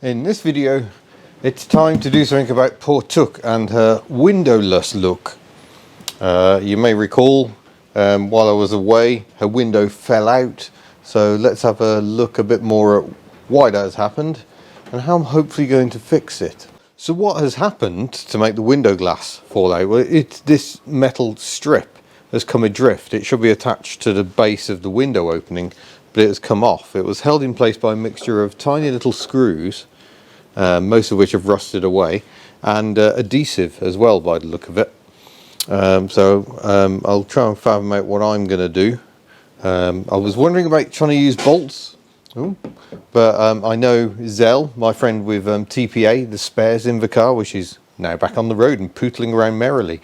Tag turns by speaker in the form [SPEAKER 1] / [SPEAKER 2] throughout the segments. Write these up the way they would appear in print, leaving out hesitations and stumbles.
[SPEAKER 1] In this video, it's time to do something about poor Took and her windowless look. You may recall, while I was away, her window fell out. So let's have a look a bit more at why that has happened and how I'm hopefully going to fix it. So what has happened to make the window glass fall out? Well, it's this metal strip has come adrift. It should be attached to the base of the window opening, but it has come off. It was held in place by a mixture of tiny little screws, most of which have rusted away, and adhesive as well by the look of it. I'll try and fathom out what I'm going to do. I was wondering about trying to use bolts, but I know Zell, my friend with TPA, the spares Invacar, which is now back on the road and pootling around merrily.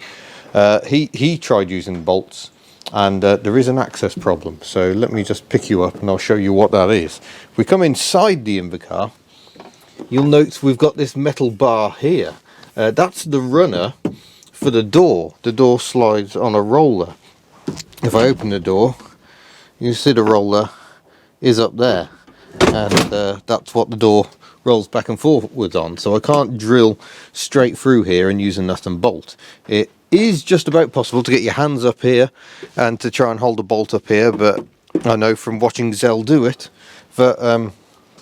[SPEAKER 1] He tried using bolts, and there is an access problem. So let me just pick you up and I'll show you what that is. If we come inside the Invacar, you'll note we've got this metal bar here. That's the runner for the door. The door slides on a roller. If I open the door, you see the roller is up there, and that's what the door rolls back and forwards on. So I can't drill straight through here and use a nut and bolt. It is just about possible to get your hands up here and to try and hold the bolt up here, but I know from watching Zell do it that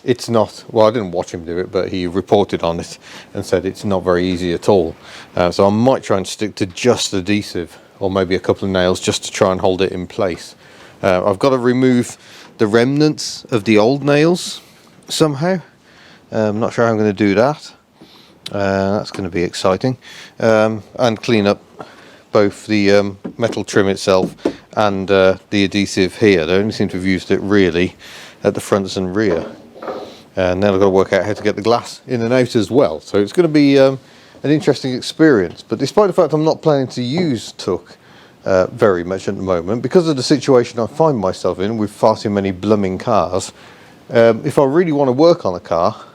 [SPEAKER 1] it's not, well, I didn't watch him do it, but he reported on it and said it's not very easy at all. So I might try and stick to just adhesive, or maybe a couple of nails just to try and hold it in place. I've got to remove the remnants of the old nails somehow. I'm not sure how I'm going to do that. That's going to be exciting. And clean up both the metal trim itself and the adhesive here. They only seem to have used it really at the fronts and rear. And then I've got to work out how to get the glass in and out as well. So it's going to be an interesting experience. But despite the fact I'm not planning to use Took very much at the moment, because of the situation I find myself in with far too many blooming cars, if I really want to work on a car,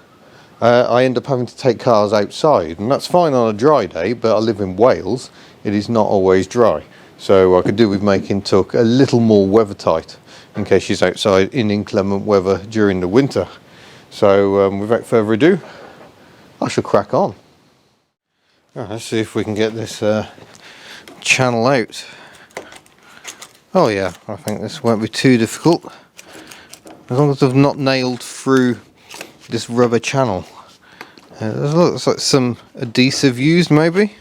[SPEAKER 1] I end up having to take cars outside, and that's fine on a dry day, but I live in Wales. It is not always dry. So I could do with making Took a little more weather tight in case she's outside in inclement weather during the winter. So without further ado, I shall crack on. Right, let's see if we can get this channel out. Oh yeah, I think this won't be too difficult, as long as I've not nailed through this rubber channel. It looks like some adhesive used, maybe,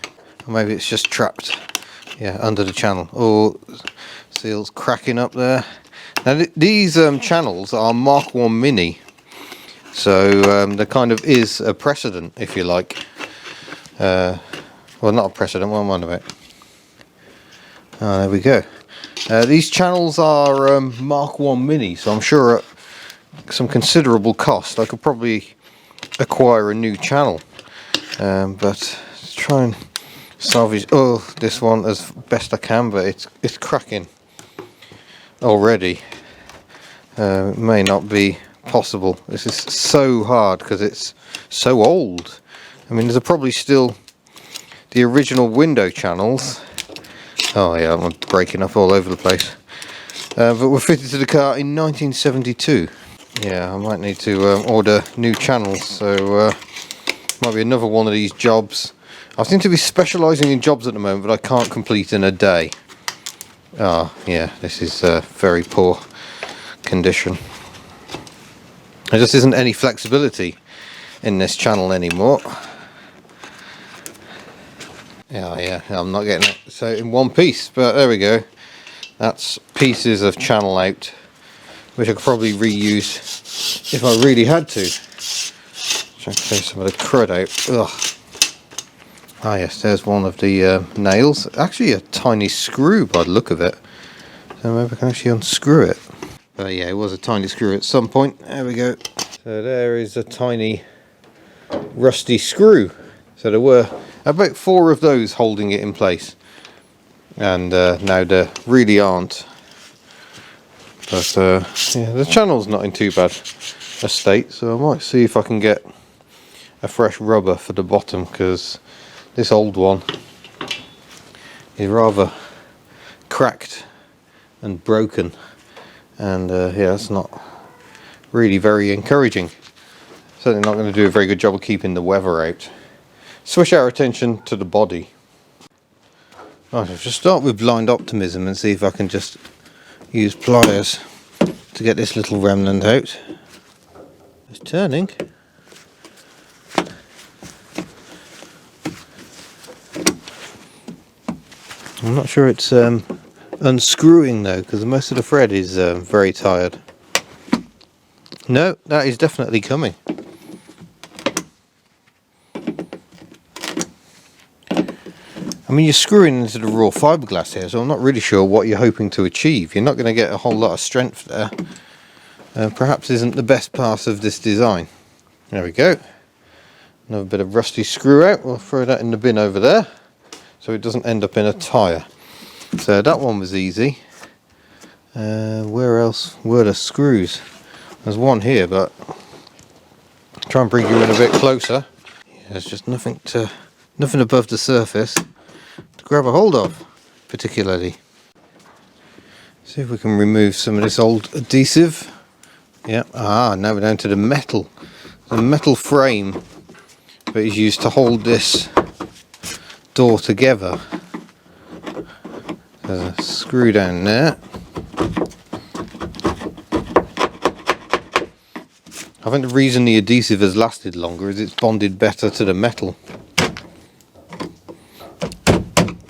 [SPEAKER 1] or maybe it's just trapped, yeah, under the channel. Oh, seal's cracking up there. Now these channels are Mark 1 Mini, so there kind of is a precedent, if you like. Well, not a precedent, what am I on about? Oh, there we go. These channels are Mark 1 Mini, so I'm sure at some considerable cost I could probably acquire a new channel. But let's try and salvage this one as best I can, but it's cracking already. It may not be possible. This is so hard because it's so old. I mean, there's probably still the original window channels. Oh yeah, I'm breaking up all over the place. But were fitted to the car in 1972. Yeah, I might need to order new channels, so might be another one of these jobs. I seem to be specialising in jobs at the moment that I can't complete in a day. Oh yeah, this is very poor condition. There just isn't any flexibility in this channel anymore. Yeah, I'm not getting it so in one piece, but there we go. That's pieces of channel out, which I could probably reuse if I really had to. Try to take some of the crud out. Ugh. Ah yes, there's one of the nails. Actually a tiny screw by the look of it. So maybe I can actually unscrew it. But yeah, it was a tiny screw at some point. There we go. So there is a tiny rusty screw. So there were about 4 of those holding it in place, and now there really aren't. But yeah, the channel's not in too bad a state, so I might see if I can get a fresh rubber for the bottom, because this old one is rather cracked and broken, and yeah, it's not really very encouraging. certainly not going to do a very good job of keeping the weather out. Switch our attention to the body. Right, I'll just start with blind optimism and see if I can just use pliers to get this little remnant out. It's turning. I'm not sure it's unscrewing though, because most of the thread is very tired. No, that is definitely coming. I mean, you're screwing into the raw fiberglass here, so I'm not really sure what you're hoping to achieve. You're not going to get a whole lot of strength there. Perhaps isn't the best part of this design. There we go. Another bit of rusty screw out. We'll throw that in the bin over there, so it doesn't end up in a tyre. So that one was easy. Where else were the screws? There's one here, but I'll try and bring you in a bit closer. Yeah, there's just nothing above the surface to grab a hold of, particularly. See if we can remove some of this old adhesive. Yeah, now we're down to the metal. The metal frame that is used to hold this door together. There's a screw down there. I think the reason the adhesive has lasted longer is it's bonded better to the metal.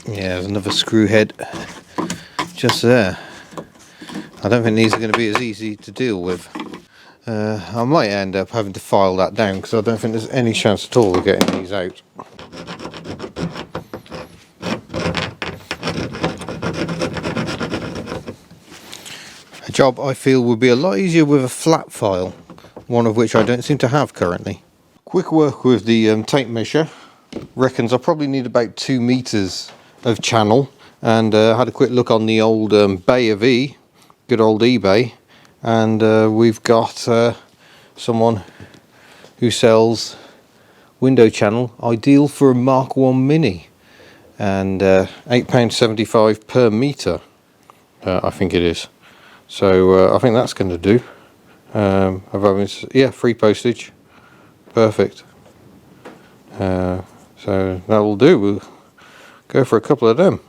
[SPEAKER 1] Yeah, there's another screw head just there. I don't think these are going to be as easy to deal with. I might end up having to file that down because I don't think there's any chance at all of getting these out. A job I feel would be a lot easier with a flat file, one of which I don't seem to have currently. Quick work with the tape measure. Reckons I probably need about 2 meters of channel, and had a quick look on the old Bay of E, good old eBay, and we've got someone who sells window channel ideal for a Mark 1 Mini, and £8.75 per meter, I think it is. So I think that's going to do. Yeah, free postage, perfect. So that will do. We'll go for a couple of them.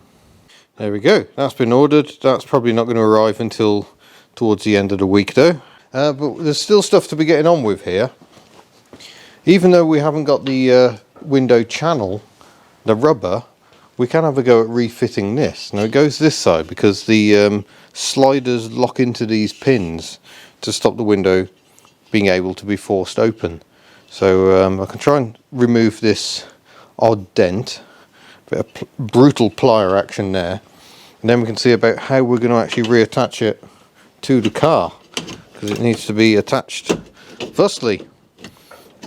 [SPEAKER 1] There we go, that's been ordered. That's probably not going to arrive until towards the end of the week though. But there's still stuff to be getting on with here. Even though we haven't got the window channel, the rubber, we can have a go at refitting this. Now it goes this side because the sliders lock into these pins to stop the window being able to be forced open. So I can try and remove this odd dent, bit of brutal plier action there, and then we can see about how we're going to actually reattach it to the car, because it needs to be attached thusly.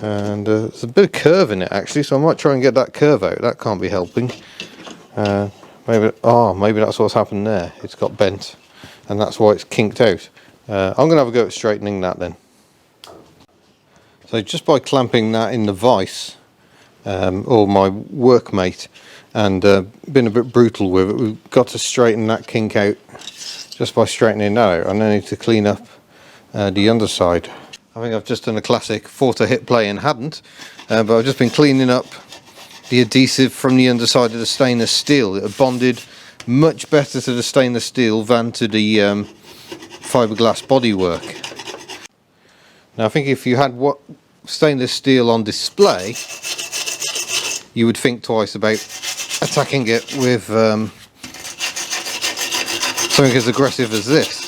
[SPEAKER 1] And there's a bit of curve in it actually, so I might try and get that curve out. That can't be helping. Maybe that's what's happened there. It's got bent, and that's why it's kinked out. I'm going to have a go at straightening that then. So just by clamping that in the vise, or my workmate, and been a bit brutal with it, we've got to straighten that kink out just by straightening that out. And I need to clean up the underside. I think I've just done a classic thought I hit play and hadn't, but I've just been cleaning up the adhesive from the underside of the stainless steel. It had bonded much better to the stainless steel than to the fiberglass bodywork. Now I think if you had what stainless steel on display, you would think twice about attacking it with something as aggressive as this.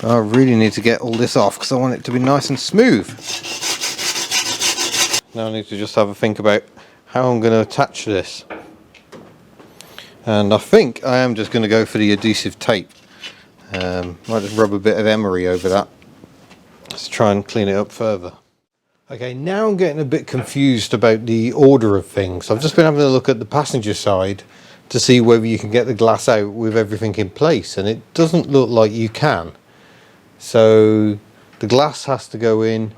[SPEAKER 1] But I really need to get all this off because I want it to be nice and smooth. Now I need to just have a think about how I'm going to attach this. And I think I am just going to go for the adhesive tape. Might just rub a bit of emery over that. Let's try and clean it up further. Okay, now I'm getting a bit confused about the order of things. I've just been having a look at the passenger side to see whether you can get the glass out with everything in place, and it doesn't look like you can. So the glass has to go in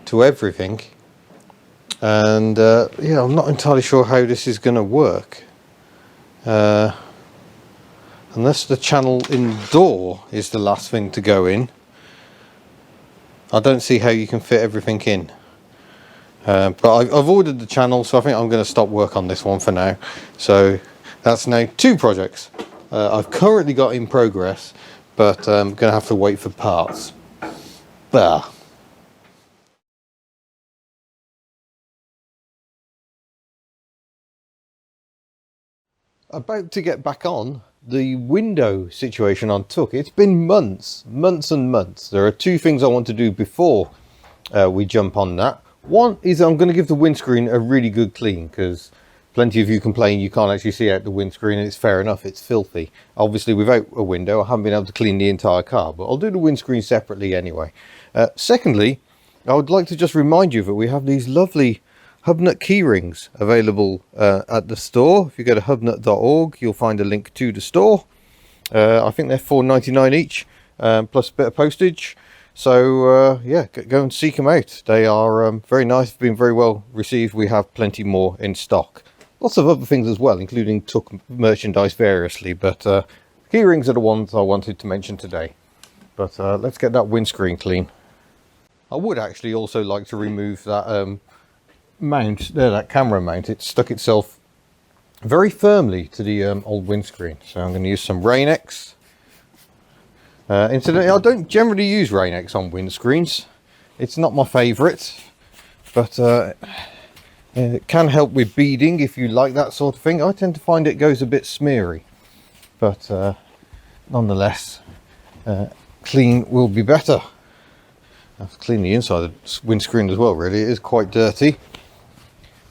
[SPEAKER 1] to everything, and yeah, I'm not entirely sure how this is going to work. Unless the channel in the door is the last thing to go in, I don't see how you can fit everything in. But I've ordered the channel, so I think I'm going to stop work on this one for now. So that's now 2 projects I've currently got in progress, but I'm going to have to wait for parts. Bah. About to get back on the window situation on Took. It's been months and months. There are 2 things I want to do before we jump on that. One is I'm going to give the windscreen a really good clean, because plenty of you complain you can't actually see out the windscreen, and it's fair enough, it's filthy. Obviously without a window I haven't been able to clean the entire car, but I'll do the windscreen separately anyway. Secondly, I would like to just remind you that we have these lovely hubnut keyrings available at the store. If you go to hubnut.org you'll find a link to the store. I think they're $4.99 each, plus a bit of postage. So yeah, go and seek them out. They are very nice, been very well received. We have plenty more in stock. Lots of other things as well, including Took merchandise variously, but key rings are the ones I wanted to mention today. But let's get that windscreen clean. I would actually also like to remove that mount there, that camera mount. It stuck itself very firmly to the old windscreen, so I'm going to use some Rain-X. Incidentally, I don't generally use Rain-X on windscreens. It's not my favourite, but it can help with beading if you like that sort of thing. I tend to find it goes a bit smeary, but nonetheless, clean will be better. I have to clean the inside of the windscreen as well, really. It is quite dirty,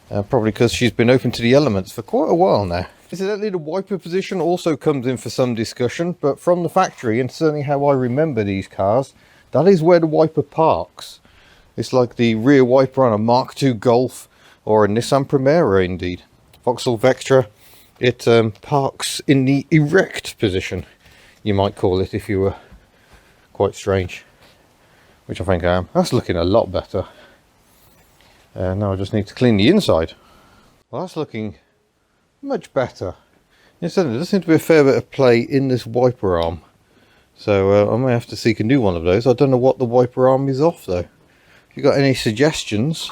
[SPEAKER 1] probably because she's been open to the elements for quite a while now. Incidentally, the wiper position also comes in for some discussion, but from the factory, and certainly how I remember these cars, that is where the wiper parks. It's like the rear wiper on a Mark II Golf or a Nissan Primera indeed. Vauxhall Vectra, it parks in the erect position, you might call it, if you were quite strange, which I think I am. That's looking a lot better. Now I just need to clean the inside. Well, that's looking much better. Instead, there does seem to be a fair bit of play in this wiper arm, so I may have to seek a new one of those. I don't know what the wiper arm is off though. If you got any suggestions,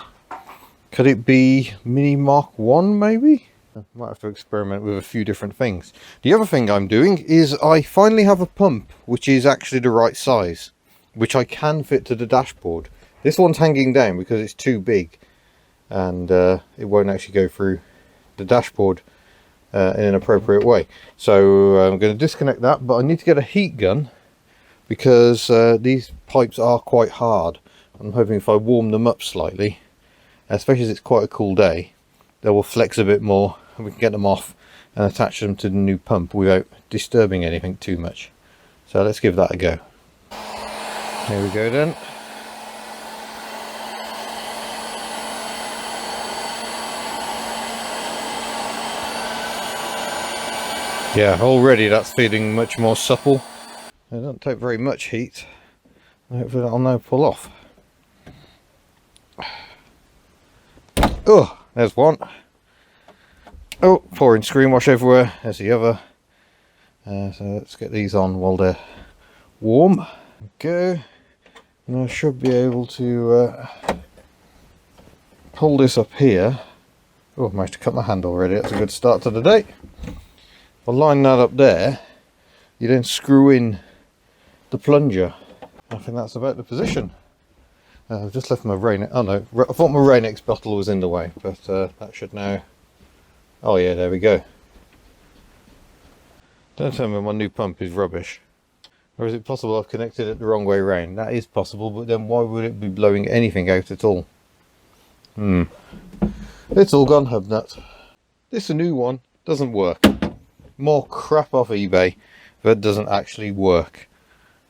[SPEAKER 1] could it be Mini Mark 1 maybe? I might have to experiment with a few different things. The other thing I'm doing is I finally have a pump which is actually the right size, which I can fit to the dashboard. This one's hanging down because it's too big, and it won't actually go through the dashboard in an appropriate way. So I'm going to disconnect that, but I need to get a heat gun because these pipes are quite hard. I'm hoping if I warm them up slightly, especially as it's quite a cool day, they will flex a bit more and we can get them off and attach them to the new pump without disturbing anything too much. So let's give that a go. Here we go then. Yeah, already that's feeling much more supple. It doesn't take very much heat. Hopefully that'll now pull off. Oh, there's one. Oh, pouring screenwash everywhere. There's the other. So let's get these on while they're warm. Go. And I should be able to pull this up here. Oh, I managed to cut my hand already. That's a good start to the day. I'll line that up there. You then screw in the plunger. I think that's about the position. I've just left my rain. Oh no, I thought my Rain-X bottle was in the way, but that should now. Oh yeah, there we go. Don't tell me my new pump is rubbish. Or is it possible I've connected it the wrong way round? That is possible, but then why would it be blowing anything out at all? It's all gone hubnut. This new one doesn't work. More crap off eBay that doesn't actually work.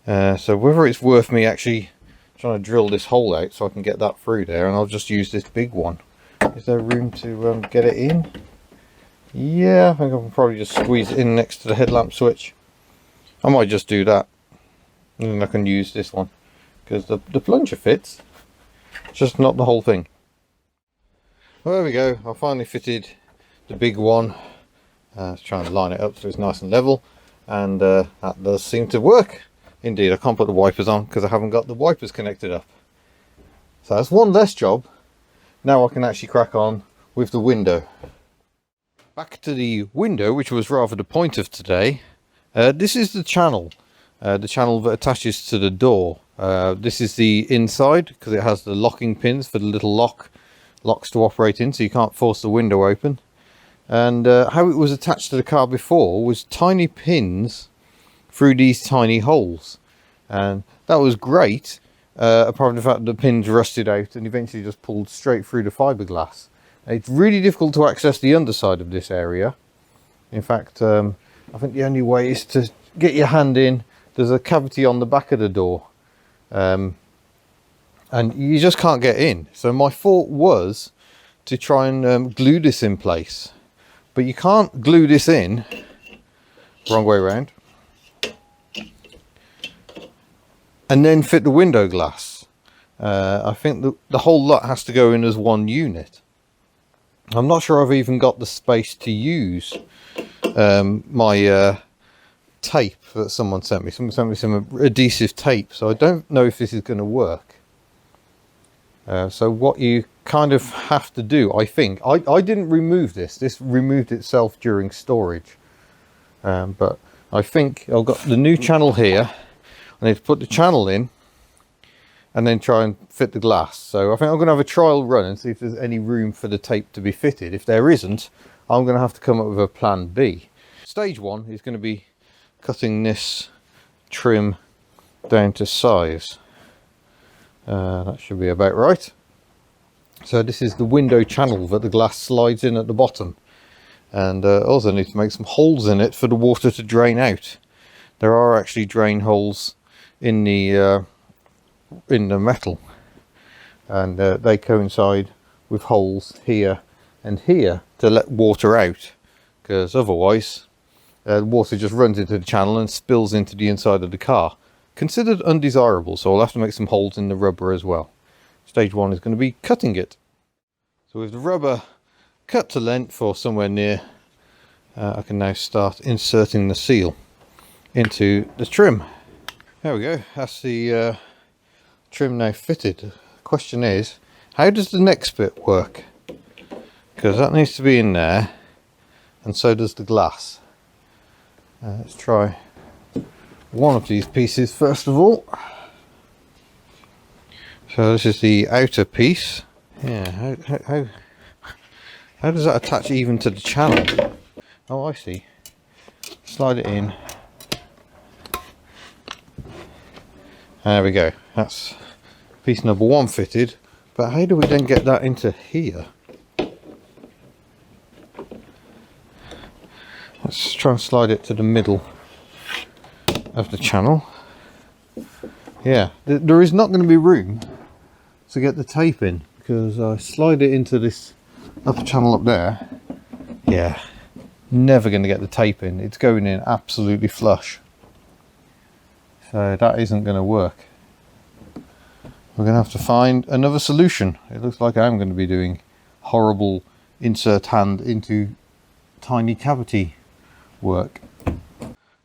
[SPEAKER 1] So whether it's worth me actually trying to drill this hole out so I can get that through there, and I'll just use this big one. Is there room to get it in? Yeah, I think I can probably just squeeze it in next to the headlamp switch. I might just do that, and then I can use this one because the plunger fits, just not the whole thing. Well, there we go. I finally fitted the big one. Let's try and line it up so it's nice and level, and that does seem to work. Indeed, I can't put the wipers on because I haven't got the wipers connected up. So that's one less job. Now I can actually crack on with the window. Back to the window, which was rather the point of today. This is the channel that attaches to the door. This is the inside, because it has the locking pins for the little locks to operate in, so you can't force the window open. And how it was attached to the car before was tiny pins through these tiny holes, and that was great, apart from the fact that the pins rusted out and eventually just pulled straight through the fiberglass. It's really difficult to access the underside of this area. In fact, I think the only way is to get your hand in. There's a cavity on the back of the door, and you just can't get in. So my thought was to try and glue this in place, but you can't glue this in, wrong way around, and then fit the window glass. I think the whole lot has to go in as one unit. I'm not sure I've even got the space to use my tape that someone sent me. Someone sent me some adhesive tape, so I don't know if this is going to work. So what you kind of have to do, I think, I didn't remove this removed itself during storage, but I think I've got the new channel here. I need to put the channel in and then try and fit the glass. So I think I'm going to have a trial run and see if there's any room for the tape to be fitted. If there isn't, I'm going to have to come up with a plan B. Stage one is going to be cutting this trim down to size. That should be about right. So this is the window channel that the glass slides in at the bottom, and also need to make some holes in it for the water to drain out. There are actually drain holes in the metal, and they coincide with holes here and here to let water out, because otherwise the water just runs into the channel and spills into the inside of the car. Considered undesirable, so I'll have to make some holes in the rubber as well. Stage one is going to be cutting it. So with the rubber cut to length or somewhere near, I can now start inserting the seal into the trim. There we go, that's the trim now fitted. The question is, how does the next bit work? Because that needs to be in there, and so does the glass. Let's try one of these pieces first of all. So this is the outer piece. Yeah, how does that attach even to the channel? Oh, I see. Slide it in. There we go. That's piece number one fitted. But how do we then get that into here? Let's try and slide it to the middle of the channel. Yeah, there is not going to be room to get the tape in, because I slide it into this upper channel up there. Yeah, never going to get the tape in. It's going in absolutely flush. So that isn't going to work. We're going to have to find another solution. It looks like I'm going to be doing horrible insert hand into tiny cavity work.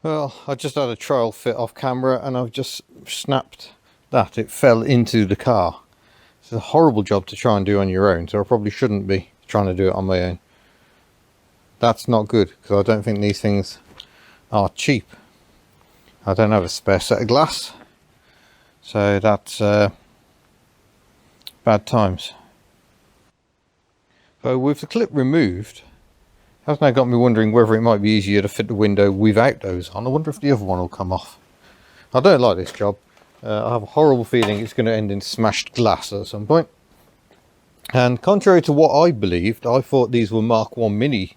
[SPEAKER 1] Well, I just had a trial fit off camera and I've just snapped that. It fell into the car. It's a horrible job to try and do on your own, so I probably shouldn't be trying to do it on my own. That's not good, because I don't think these things are cheap. I don't have a spare set of glass, so that's bad times. So with the clip removed, that's now got me wondering whether it might be easier to fit the window without those on. I wonder if the other one will come off. I don't like this job. I have a horrible feeling it's going to end in smashed glass at some point. And contrary to what I believed, I thought these were Mark 1 Mini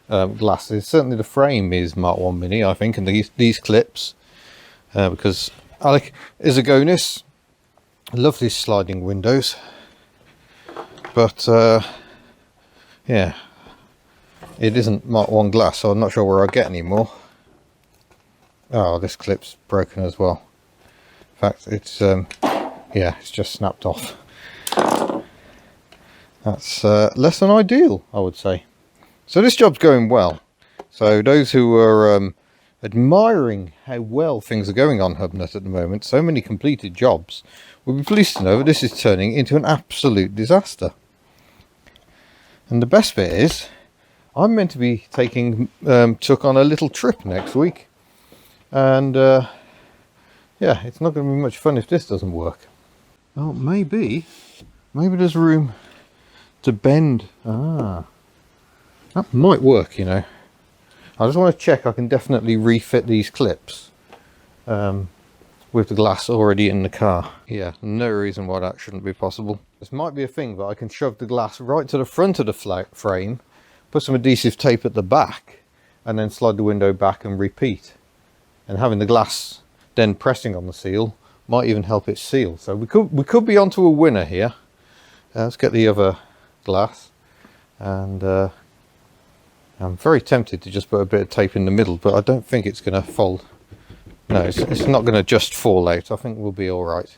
[SPEAKER 1] glasses. Certainly the frame is Mark 1 Mini, I think, and these clips. Because Alec is a Gonis. I love these sliding windows. But, yeah. It isn't Mark 1 glass, so I'm not sure where I'll get any more. Oh, this clip's broken as well. In fact, it's yeah, it's just snapped off. That's less than ideal, I would say. So this job's going well. So those who are admiring how well things are going on Hubnut at the moment, so many completed jobs, will be pleased to know that this is turning into an absolute disaster. And the best bit is, I'm meant to be taking Tuck on a little trip next week. And yeah, it's not going to be much fun if this doesn't work. Oh, maybe there's room to bend. Ah, that might work, you know. I just want to check I can definitely refit these clips with the glass already in the car. Yeah, no reason why that shouldn't be possible. This might be a thing, but I can shove the glass right to the front of the frame, put some adhesive tape at the back, and then slide the window back and repeat. And having the glass then pressing on the seal might even help it seal. So we could be onto a winner here. Let's get the other glass, and I'm very tempted to just put a bit of tape in the middle, but I don't think it's going to fold. No, it's not going to just fall out. I think we'll be all right.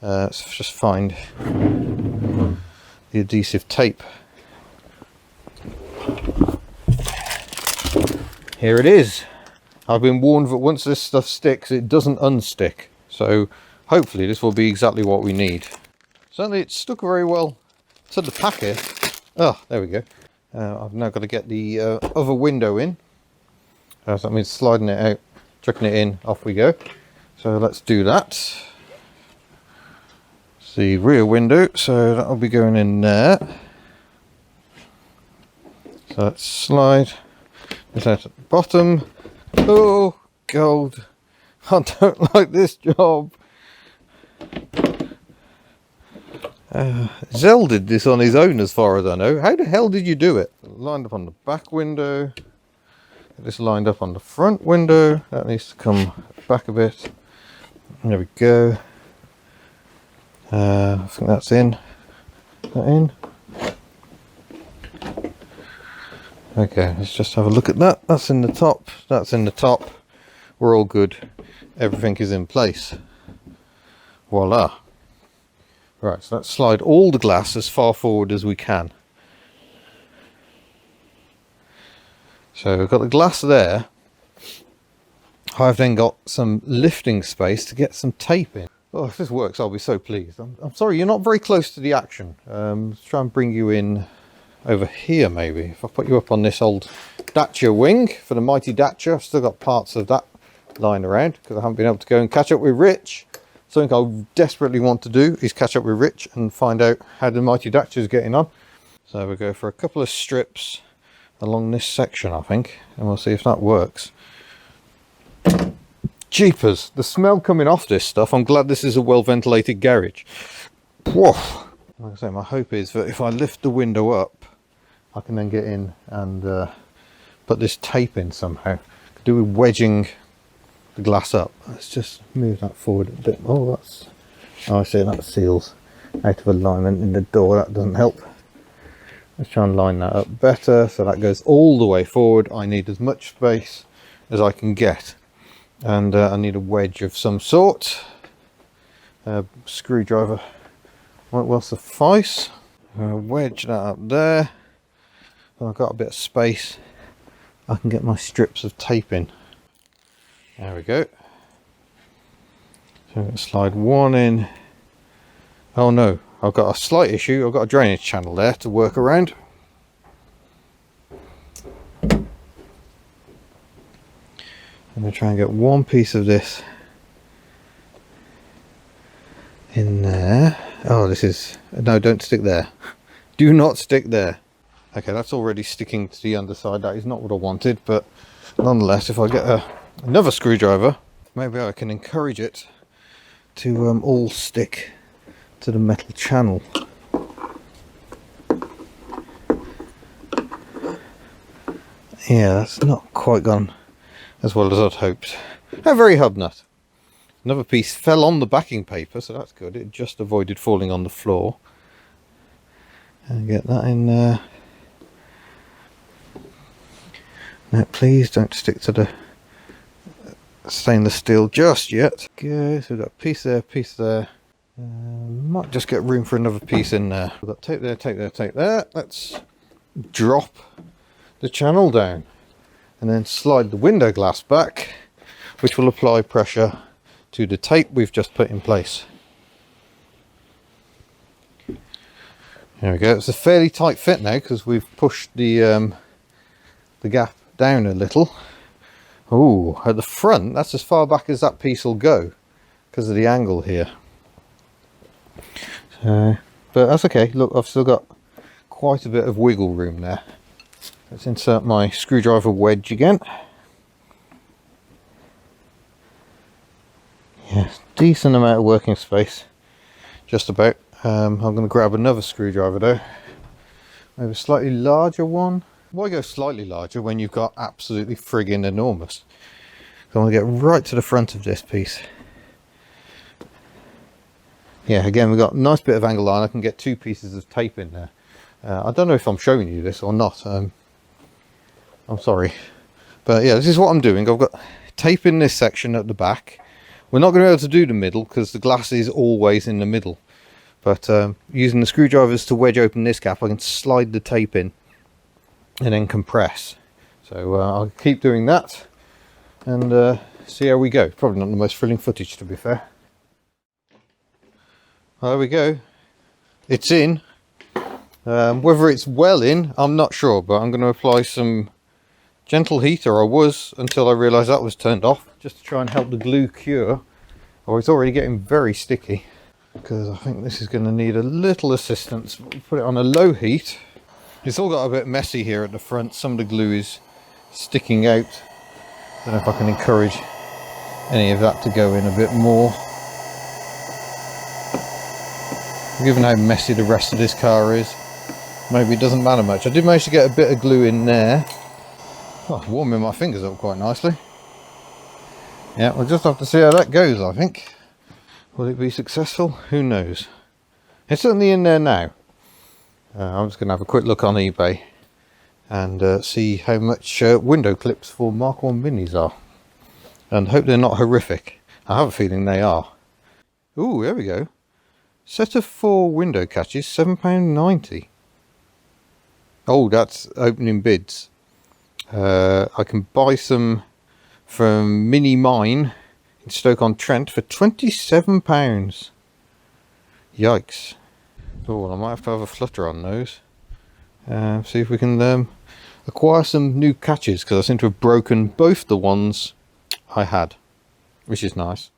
[SPEAKER 1] Let's just find the adhesive tape. Here it is. I've been warned that once this stuff sticks, it doesn't unstick. So hopefully this will be exactly what we need. Certainly it's stuck very well to the packet. Oh, there we go. I've now got to get the other window in. So that means sliding it out, chucking it in, off we go. So let's do that. It's the rear window, so that'll be going in there. So let's slide this out at the bottom. Oh, God. I don't like this job. Zell did this on his own as far as I know. How the hell did you do it? Lined up on the back window. Get this lined up on the front window. That needs to come back a bit. There we go. I think that's in. That in? Okay, let's just have a look at that. That's in the top. That's in the top. We're all good. Everything is in place. Voila. Right, so let's slide all the glass as far forward as we can. So we've got the glass there. I've then got some lifting space to get some tape in. Oh, if this works, I'll be so pleased. I'm sorry, you're not very close to the action. Let's try and bring you in over here, maybe. If I put you up on this old Dacia wing for the mighty Dacia, I've still got parts of that lying around because I haven't been able to go and catch up with Rich. Something I desperately want to do is catch up with Rich and find out how the mighty Dacia is getting on. So we'll go for a couple of strips along this section, I think, and we'll see if that works. Jeepers, the smell coming off this stuff. I'm glad this is a well ventilated garage. Whoa. Like I say, my hope is that if I lift the window up, I can then get in and put this tape in somehow. Could do with wedging the glass up. Let's just move that forward a bit. Oh, that's... Oh, I see, that seals out of alignment in the door. That doesn't help. Let's try and line that up better so that goes all the way forward. I need as much space as I can get. And I need a wedge of some sort. Screwdriver might well suffice. Wedge that up there. So I've got a bit of space. I can get my strips of tape in. There we go. So I'm going to slide one in. Oh no, I've got a slight issue. I've got a drainage channel there to work around. I'm going to try and get one piece of this in there. Oh, this is... No, don't stick there. Do not stick there. Okay, that's already sticking to the underside. That is not what I wanted, but nonetheless, if I get another screwdriver, maybe I can encourage it to all stick to the metal channel. Yeah, that's not quite gone as well as I'd hoped. A very hub nut. Another piece fell on the backing paper, so that's good. It just avoided falling on the floor. And get that in there. Now please don't stick to the stainless steel just yet. Okay, so we've got a piece there. Might just get room for another piece in there. We've got tape there, tape there, tape there. Let's drop the channel down and then slide the window glass back, which will apply pressure to the tape we've just put in place. There we go. It's a fairly tight fit now because we've pushed the gap down a little. Oh, at the front, that's as far back as that piece will go because of the angle here. So, but that's okay. Look, I've still got quite a bit of wiggle room there. Let's insert my screwdriver wedge again. Yeah, decent amount of working space, just about. I'm going to grab another screwdriver though, maybe a slightly larger one. Why go slightly larger when you've got absolutely friggin' enormous? So I want to get right to the front of this piece. Yeah, again, we've got a nice bit of angle line. I can get 2 pieces of tape in there. I don't know if I'm showing you this or not. I'm sorry. But yeah, this is what I'm doing. I've got tape in this section at the back. We're not going to be able to do the middle because the glass is always in the middle. But using the screwdrivers to wedge open this gap, I can slide the tape in and then compress. So I'll keep doing that and see how we go. Probably not the most thrilling footage, to be fair. Well, there we go. It's in. Whether it's well in, I'm not sure, but I'm going to apply some gentle heat, or I was until I realised that was turned off, just to try and help the glue cure. Oh, it's already getting very sticky, because I think this is going to need a little assistance. We'll put it on a low heat. It's all got a bit messy here at the front. Some of the glue is sticking out. Don't know if I can encourage any of that to go in a bit more. Given how messy the rest of this car is, maybe it doesn't matter much. I did manage to get a bit of glue in there. Oh, warming my fingers up quite nicely. Yeah, we'll just have to see how that goes, I think. Will it be successful? Who knows? It's certainly in there now. I'm just going to have a quick look on eBay and see how much window clips for Mark 1 minis are. And hope they're not horrific. I have a feeling they are. Ooh, there we go. Set of 4 window catches, £7.90. Oh, that's opening bids. I can buy some from Mini Mine in Stoke-on-Trent for £27. Yikes. Oh, well, I might have to have a flutter on those. See if we can acquire some new catches, because I seem to have broken both the ones I had, which is nice.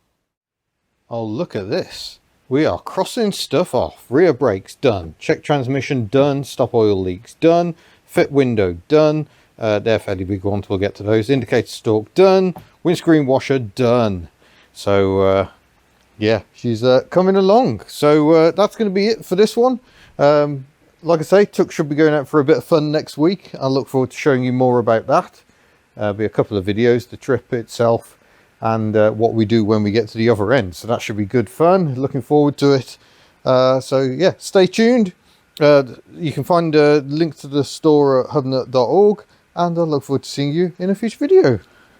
[SPEAKER 1] Oh, look at this. We are crossing stuff off. Rear brakes done. Check transmission done. Stop oil leaks done. Fit window done. They're fairly big ones. We'll get to those. Indicator stalk done. Windscreen washer done. So yeah, she's coming along. So that's going to be it for this one. Like I say, Tuck should be going out for a bit of fun next week. I look forward to showing you more about that. There'll be a couple of videos, the trip itself, and what we do when we get to the other end. So that should be good fun. Looking forward to it. So yeah, stay tuned. You can find a link to the store at hubnut.org, and I look forward to seeing you in a future video.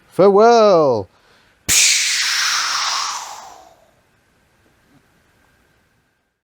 [SPEAKER 1] Farewell.